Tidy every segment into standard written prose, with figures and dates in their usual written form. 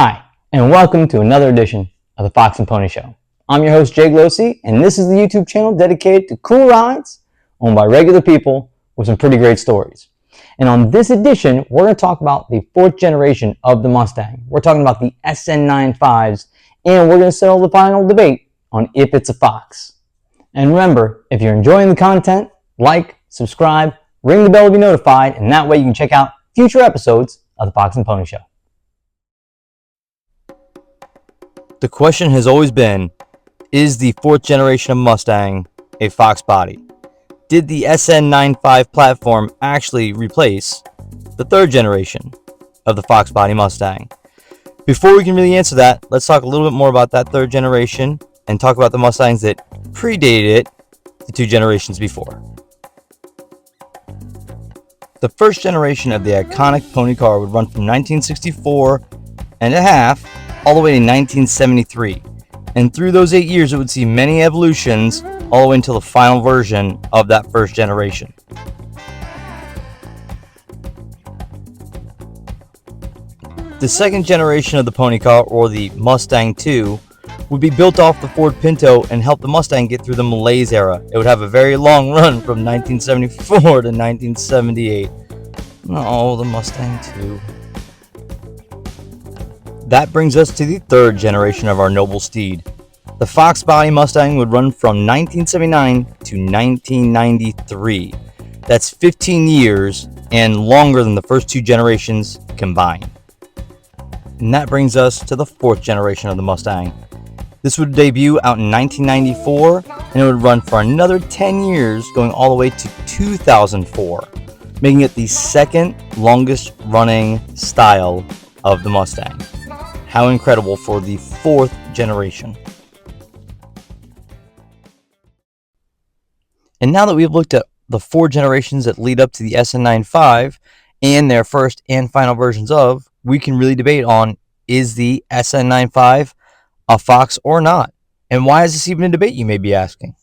Hi, and welcome to another edition of the Fox and Pony Show. I'm your host, Jay Glossy, and this is the YouTube channel dedicated to cool rides owned by regular people with some pretty great stories. And on this edition, we're going to talk about the fourth generation of the Mustang. We're talking about the SN95s, and we're going to settle the final debate on if it's a Fox. And remember, if you're enjoying the content, like, subscribe, ring the bell to be notified, and that way you can check out future episodes of the Fox and Pony Show. The question has always been, is the fourth generation of Mustang a Fox body? Did the SN95 platform actually replace the third generation of the Fox body Mustang? Before we can really answer that, let's talk a little bit more about that third generation and talk about the Mustangs that predated it the two generations before. The first generation of the iconic pony car would run from 1964 and a half all the way to 1973, and through those 8 years it would see many evolutions all the way until the final version of that first generation. The second generation of the pony car, or the Mustang II, would be built off the Ford Pinto and help the Mustang get through the malaise era. It would have a very long run from 1974 to 1978. Oh, the Mustang II. That brings us to the third generation of our noble steed. The Fox body Mustang would run from 1979 to 1993. That's 15 years and longer than the first two generations combined. And that brings us to the fourth generation of the Mustang. This would debut out in 1994, and it would run for another 10 years, going all the way to 2004, making it the second longest running style of the Mustang. How incredible for the fourth generation. And now that we've looked at the four generations that lead up to the SN95 and their first and final versions of, we can really debate on, is the SN95 a Fox or not? And why is this even a debate, you may be asking?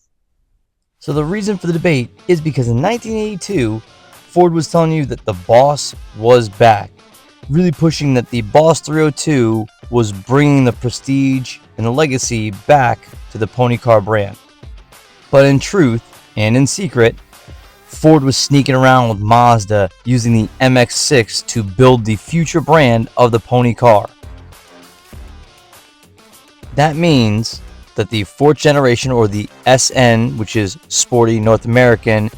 So the reason for the debate is because in 1982, Ford was telling you that the Boss was back, really pushing that the Boss 302 was bringing the prestige and the legacy back to the pony car brand. But in truth, and in secret, Ford was sneaking around with Mazda using the MX-6 to build the future brand of the pony car. That means that the fourth generation, or the SN, which is Sporty North American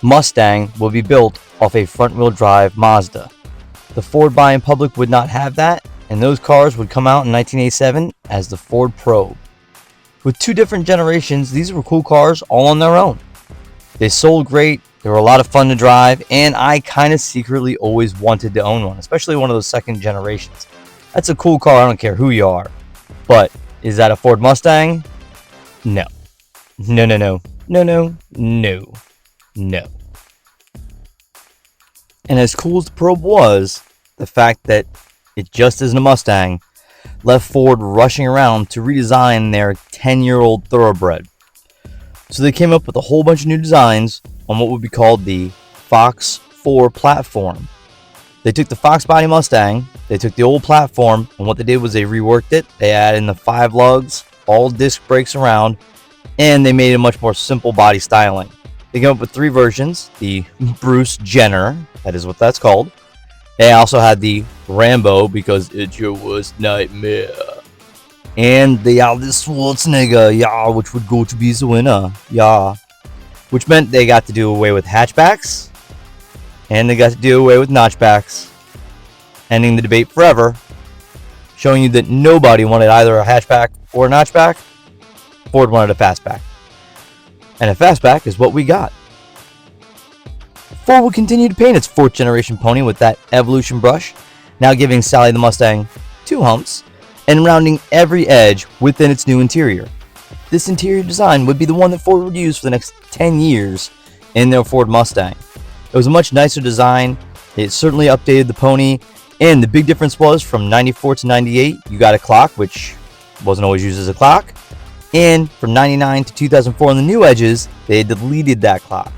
Mustang, will be built off a front-wheel drive Mazda. The Ford buying public would not have that, and those cars would come out in 1987 as the Ford Probe. With two different generations, these were cool cars all on their own. They sold great, they were a lot of fun to drive, and I kind of secretly always wanted to own one, especially one of those second generations. That's a cool car, I don't care who you are. But is that a Ford Mustang? No. No, no, no. No, no, no. No. And as cool as the Probe was, the fact that it just isn't a Mustang left Ford rushing around to redesign their 10-year-old thoroughbred. So they came up with a whole bunch of new designs on what would be called the Fox 4 platform. They took the Fox body Mustang, they took the old platform, and what they did was they reworked it. They added in the 5 lugs, all disc brakes around, and they made a much more simple body styling. They came up with 3 versions: the Bruce Jenner, that is what that's called. They also had the Rambo, because it's your worst nightmare. And the Arnold Schwarzenegger, yeah, which would go to be the winner, yeah. Which meant they got to do away with hatchbacks, and they got to do away with notchbacks, ending the debate forever, showing you that nobody wanted either a hatchback or a notchback. Ford wanted a fastback. And a fastback is what we got. Ford will continue to paint its fourth generation pony with that Evolution brush, now giving Sally the Mustang 2 humps and rounding every edge within its new interior. This interior design would be the one that Ford would use for the next 10 years in their Ford Mustang. It was a much nicer design. It certainly updated the pony, and the big difference was from 94 to 98, you got a clock, which wasn't always used as a clock, and from 99 to 2004 on the new edges, they deleted that clock.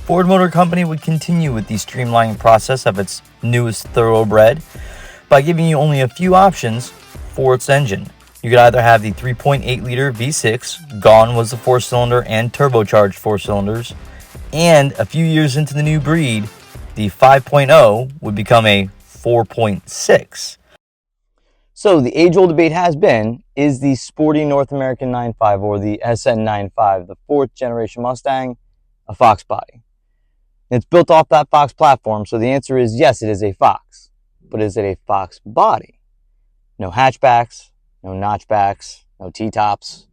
Ford Motor Company would continue with the streamlining process of its newest thoroughbred, by giving you only a few options for its engine. You could either have the 3.8 liter V6, gone was the 4-cylinder and turbocharged 4 cylinders, and a few years into the new breed, the 5.0 would become a 4.6. So the age-old debate has been, is the sporty North American 9.5 or the SN 9.5, the 4th generation Mustang, a Fox body? It's built off that Fox platform, so the answer is yes, it is a Fox. But is it a Fox body? No hatchbacks, no notchbacks, no T-tops.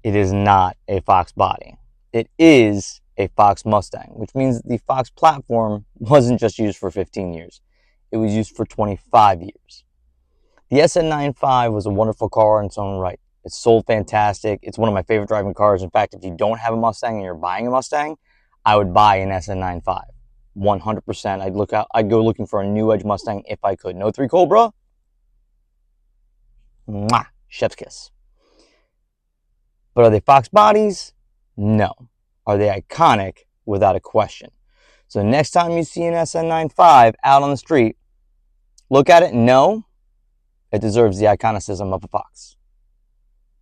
It is not a Fox body. It is a Fox Mustang, which means that the Fox platform wasn't just used for 15 years. It was used for 25 years. The SN95 was a wonderful car in its own right. It sold fantastic. It's one of my favorite driving cars. In fact, if you don't have a Mustang and you're buying a Mustang, I would buy an SN95. 100%. I'd go looking for a new Edge Mustang if I could. No 3 Cobra? Mwah! Chef's kiss. But are they Fox bodies? No. Are they iconic? Without a question. So next time you see an SN95 out on the street, look at it and know it deserves the iconicism of a Fox.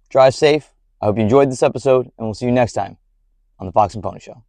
Drive safe. I hope you enjoyed this episode, and we'll see you next time on the Fox and Pony Show.